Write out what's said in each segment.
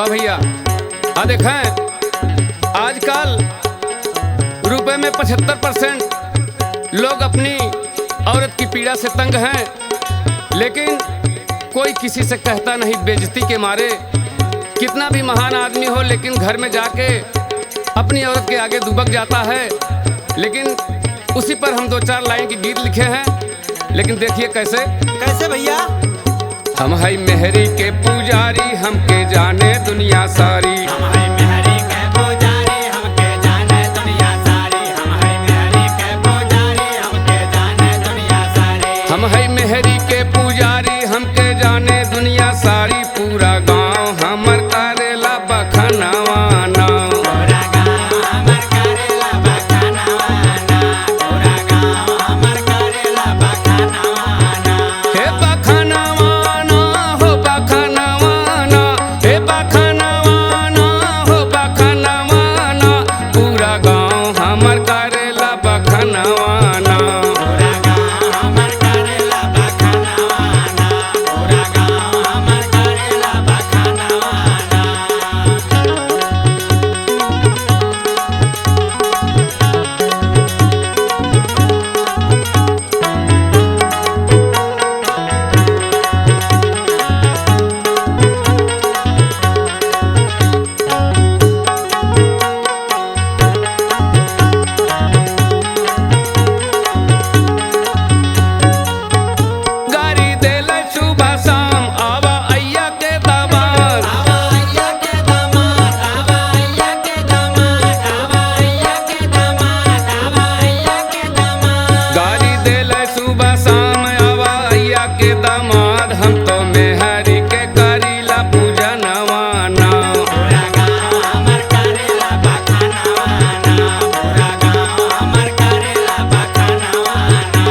वाह भैया। देखें आजकल रुपए में 75% लोग अपनी औरत की पीड़ा से तंग हैं, लेकिन कोई किसी से कहता नहीं बेइज्जती के मारे। कितना भी महान आदमी हो लेकिन घर में जाके अपनी औरत के आगे दुबक जाता है। लेकिन उसी पर हम 2-4 लाइन की गीत लिखे हैं, लेकिन देखिए कैसे। कैसे भैया? हम है मेहरी के पुजारी, हमके जाने दुनिया सारी। हम है मेहरी के पुजारी, हमके जाने दुनिया सारी। हम है मेहरी के पुजारी, हमके जाने दुनिया सारी। हम है मेहरी के पुजारी, हमके जाने दुनिया सारी। पूरा गांव हमर करेला बखनवाना। पूरा गांव हमर करेला बखनवाना। पूरा गांव हमर करेला बखनवाना। हे बखनवाना हो बखनवाना, हे बखनवाना हो बखनवाना। पूरा गांव हमर करेला बखनवाना। पूरा गांव हमर करेला बखनवाना। पूरा गांव हमर करेला बखनवाना। गारी देला सुबह शाम, आवा अय्या के दामाद। आवा अय्या के दामाद, आवा अय्या के दामाद। आवा अय्या के दामाद, आवा अय्या के दामाद। गारी देला सुबह शाम, आवा अय्या के दामाद। हम तो मेहरी के करीला पूजनवाना। पूरा गांव हमर करेला बखनवाना। पूरा गांव हमर करेला बखनवाना।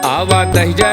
आवा दहिया